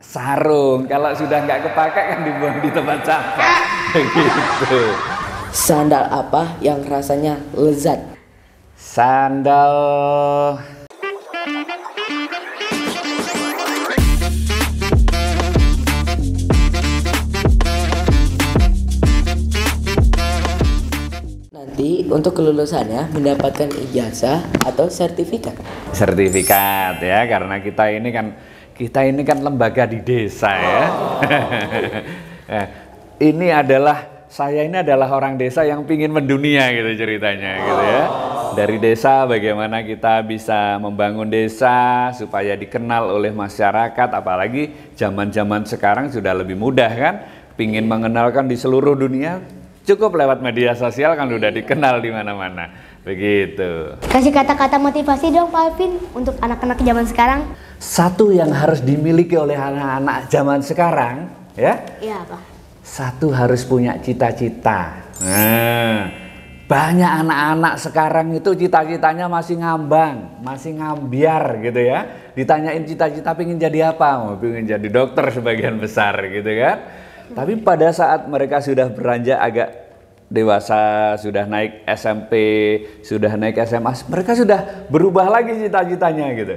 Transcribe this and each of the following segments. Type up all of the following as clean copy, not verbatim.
Sarung, kalau sudah nggak kepakai kan dibuang di tempat sampah. Begitu. Sandal apa yang rasanya lezat? Sandal Nanti untuk kelulusannya mendapatkan ijazah atau sertifikat. sertifikat ya, karena kita ini kan lembaga di desa ya. Saya ini adalah orang desa yang pingin mendunia gitu ceritanya gitu ya. Dari desa bagaimana kita bisa membangun desa supaya dikenal oleh masyarakat, apalagi zaman-zaman sekarang sudah lebih mudah kan, pingin mengenalkan di seluruh dunia, cukup lewat media sosial kan udah dikenal di mana-mana. Begitu. Kasih kata-kata motivasi dong Pak Alvin untuk anak-anak zaman sekarang. Satu yang harus dimiliki oleh anak-anak zaman sekarang ya. Iya Pak. Satu harus punya cita-cita. Nah, banyak anak-anak sekarang itu cita-citanya masih ngambang, masih ngambiar gitu ya. Ditanyain cita-cita pengen jadi apa? Mau pengen jadi dokter sebagian besar gitu kan. Tapi pada saat mereka sudah beranjak agak dewasa, sudah naik SMP, sudah naik SMA, mereka sudah berubah lagi cita-citanya gitu.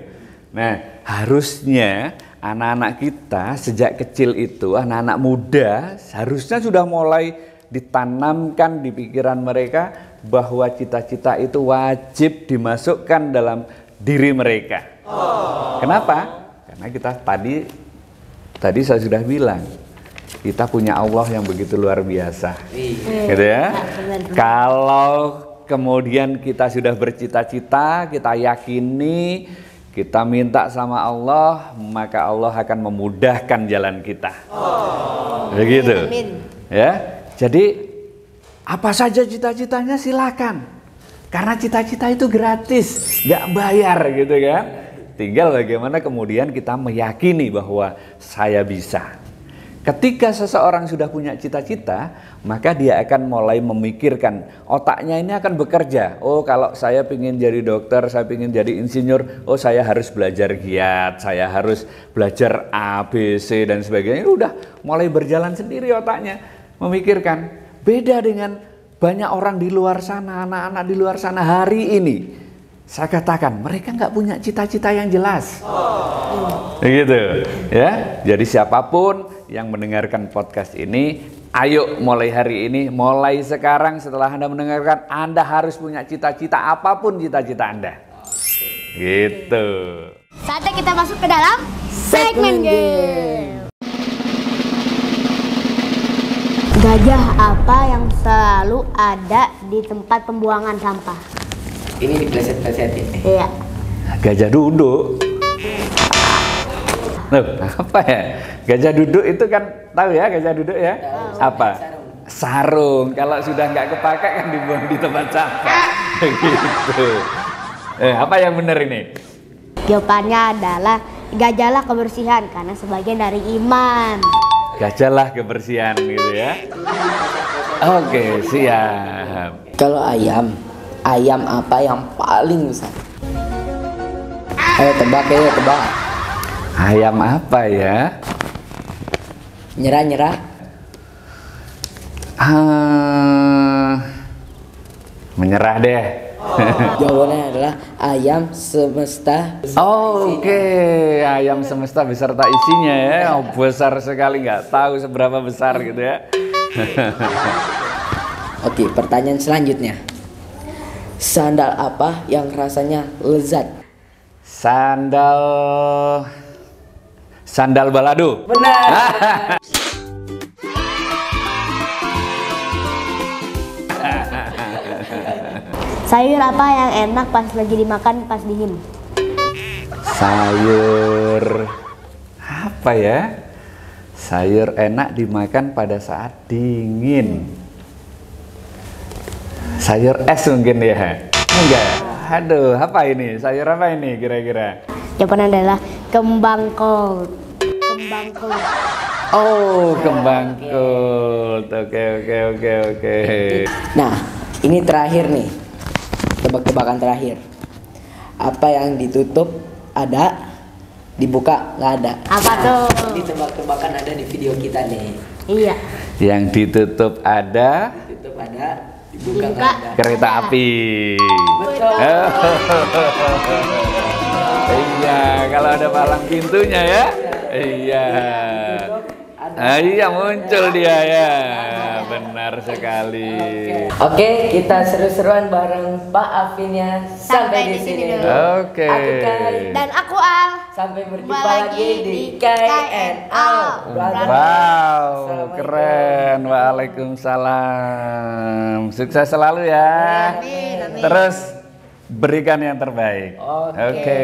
Nah, harusnya anak-anak kita sejak kecil itu, anak-anak muda harusnya sudah mulai ditanamkan di pikiran mereka bahwa cita-cita itu wajib dimasukkan dalam diri mereka. Kenapa? Karena kita tadi saya sudah bilang, kita punya Allah yang begitu luar biasa, gitu ya. Kalau kemudian kita sudah bercita-cita, kita yakini, kita minta sama Allah, maka Allah akan memudahkan jalan kita. Begitu. Ya. Jadi apa saja cita-citanya silakan. Karena cita-cita itu gratis, nggak bayar gitu kan. Tinggal bagaimana kemudian kita meyakini bahwa saya bisa. Ketika seseorang sudah punya cita-cita, maka dia akan mulai memikirkan, otaknya ini akan bekerja. Oh, kalau saya ingin jadi dokter, saya ingin jadi insinyur, oh saya harus belajar giat, saya harus belajar A, B, C dan sebagainya. Udah mulai berjalan sendiri otaknya, memikirkan. Beda dengan banyak orang di luar sana, anak-anak di luar sana hari ini. Saya katakan, mereka nggak punya cita-cita yang jelas. Begitu, ya. Jadi siapapun yang mendengarkan podcast ini, ayo mulai hari ini, mulai sekarang setelah Anda mendengarkan, Anda harus punya cita-cita apapun cita-cita Anda. Gitu. Saatnya kita masuk ke dalam segmen game. Gajah apa yang selalu ada di tempat pembuangan sampah? Ini dipleset-plesetin. Iya. Gajah duduk. Loh, apa ya? Gajah duduk itu kan tahu ya, gajah duduk ya? Apa? Sarung. Kalau sudah nggak kepakai kan dibuang di tempat sampah. Begitu. Apa yang benar ini? Jawabannya adalah gajahlah kebersihan karena sebagian dari iman. Gajahlah kebersihan gitu ya. Oke, siap. Kalau ayam apa yang paling besar? Ayo tebak. Ayam apa ya? Nyerah. Menyerah deh. Jawabannya adalah ayam semesta. Oke, ayam semesta beserta isinya ya. Oh, besar sekali, nggak tahu seberapa besar gitu ya. Oke, pertanyaan selanjutnya. Sandal apa yang rasanya lezat? Sandal balado. Benar. Sayur apa yang enak pas lagi dimakan pas dingin? Sayur apa ya? Sayur enak dimakan pada saat dingin. Sayur es mungkin ya? Enggak. Aduh, apa ini? Sayur apa ini kira-kira? Jawabannya adalah kembang kol. Kembang kol. Oh, kembang kol. Oke. Nah, ini terakhir nih. Tebak-tebakan terakhir. Apa yang ditutup ada, dibuka nggak ada. Apa tuh? Ditebak-tebakan ada di video kita nih. Iya. Yang ditutup ada Ditutup ada, dibuka Dibuka. nggak ada. kereta api. Betul. Iya, kalau ada palang pintunya ya. Iya. Iya, muncul dia ya. Benar sekali. Oke, kita seru-seruan bareng Pak Afin ya. Sampai di sini dulu. Oke. Aku Kai. Dan aku Al. Sampai berjumpa Jumpa lagi di KNL. Wow, keren. Waalaikumsalam. Sukses selalu ya. Amin, amin. Terus berikan yang terbaik. Oke. Oke.